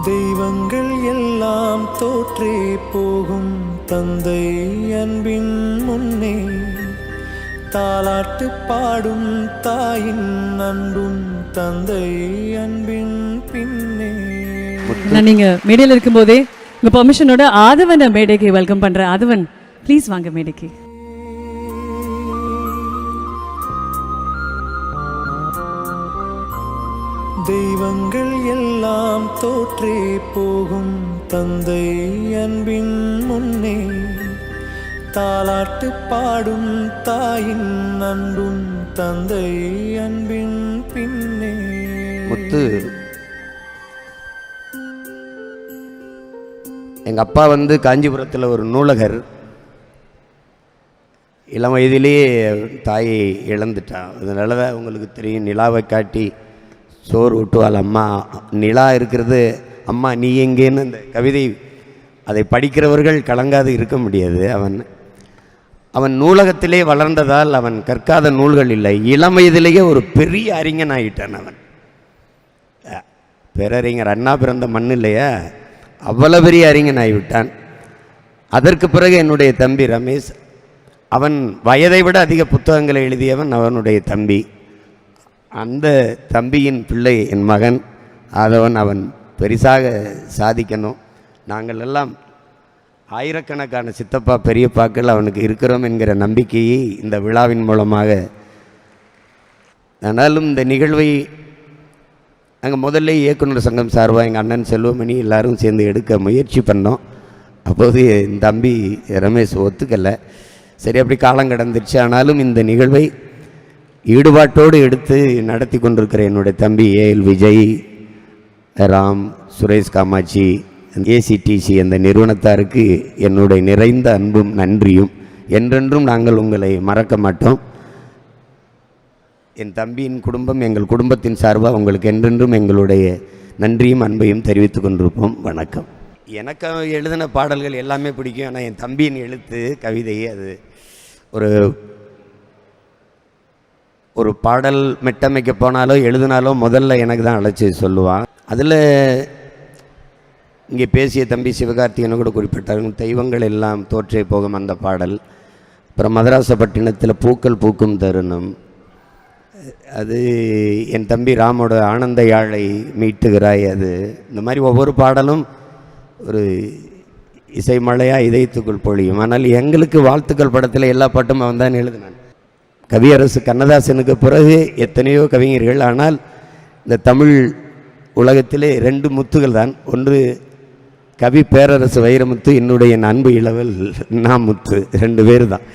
தெய்வங்கள் எல்லாம் தோற்றே போகும் தந்தை அன்பின் முன்னே தாலாட்டு பாடும் தாயின் அன்பும் தந்தை அன்பின் பின்னே. நீங்க மேடையில் இருக்கும் போதே உங்க பெர்மிஷனோட ஆதவனை மேடைக்கு வெல்கம் பண்றேன். ஆதவன் ப்ளீஸ் வாங்க மேடைக்கு. தெய்வங்கள் எல்லாம் தோற்றே போகும் தந்தை அன்பின் முன்னே தாலாட்டு பாடும் தாயின் அன்பும் தந்தை அன்பின் பின்னே. முத்து, எங்கள் அப்பா காஞ்சிபுரத்தில் ஒரு நூலகர். இளம் வயதிலேயே தாயை இழந்துட்டான். அதனால தான் உங்களுக்கு தெரியும், நிலாவை காட்டி சோறு ஊட்டுவாள் அம்மா. நிலா இருக்கிறது அம்மா நீ எங்கேன்னு அந்த கவிதை, அதை படிக்கிறவர்கள் கலங்காது இருக்க முடியாது. அவன் நூலகத்திலே வளர்ந்ததால் அவன் கற்காத நூல்கள் இல்லை. இளம் வயதிலேயே ஒரு பெரிய அறிஞன் ஆகிட்டான். அவன் பேரறிஞர் அண்ணா பிறந்த மண் இல்லையா, அவ்வளோ பெரிய அறிஞன் ஆகிவிட்டான். அதற்கு பிறகு என்னுடைய தம்பி ரமேஷ், அவன் வயதை விட அதிக புத்தகங்களை எழுதியவன் அவனுடைய தம்பி. அந்த தம்பியின் பிள்ளை என் மகன் ஆதவன். அவன் பெரிசாக சாதிக்கணும். நாங்கள் எல்லாம் ஆயிரக்கணக்கான சித்தப்பா பெரியப்பாக்கள் அவனுக்கு இருக்கிறோம் என்கிற நம்பிக்கையை இந்த விழாவின் மூலமாக. ஆனாலும் இந்த நிகழ்வை நாங்கள் முதல்ல இயக்குனர் சங்கம் சார்பாக எங்கள் அண்ணன் செல்வமணி எல்லோரும் சேர்ந்து எடுக்க முயற்சி பண்ணோம். அப்போது என் தம்பி ரமேஷ் ஒத்துக்கலை. சரி, அப்படி காலம் கடந்துருச்சு. ஆனாலும் இந்த நிகழ்வை ஈடுபாட்டோடு எடுத்து நடத்தி கொண்டிருக்கிற என்னுடைய தம்பி ஏஎல் விஜய், ராம், சுரேஷ் காமாட்சி, ஏசிடிசி அந்த நிறுவனத்தாருக்கு என்னுடைய நிறைந்த அன்பும் நன்றியும். என்றென்றும் நாங்கள் உங்களை மறக்க மாட்டோம். என் தம்பியின் குடும்பம், எங்கள் குடும்பத்தின் சார்பாக உங்களுக்கு என்றென்றும் எங்களுடைய நன்றியும் அன்பையும் தெரிவித்து கொண்டிருப்போம். வணக்கம். எனக்கு எழுதின பாடல்கள் எல்லாமே பிடிக்கும். ஆனால் என் தம்பியின் எழுத்து கவிதை, அது ஒரு பாடல் மெட்டமைக்க போனாலோ எழுதினாலோ முதல்ல எனக்கு தான் அழைச்சி சொல்லுவான். அதில் இங்கே பேசிய தம்பி சிவகார்த்திகனை கூட குறிப்பிட்டாங்க. தெய்வங்கள் எல்லாம் தோற்றே போகும் அந்த பாடல். அப்புறம் மதராசப்பட்டினத்தில் பூக்கள் பூக்கும் தருணம், அது என் தம்பி ராமோட ஆனந்த யாழை மீட்டுகிறாய். அது இந்த மாதிரி ஒவ்வொரு பாடலும் ஒரு இசை மழையாக இதயத்துக்குள் பொழியும். ஆனால் எங்களுக்கு வாழ்த்துக்கள் படத்தில் எல்லா பாட்டும் அவன் தான் எழுதினான். கவியரசு கண்ணதாசனுக்கு பிறகு எத்தனையோ கவிஞர்கள். ஆனால் இந்த தமிழ் உலகத்திலே 2 முத்துகள் தான். ஒன்று கவி பேரரசு வைரமுத்து, என்னுடைய அன்பு இளவல் நான் முத்து. 2 பேர் தான்.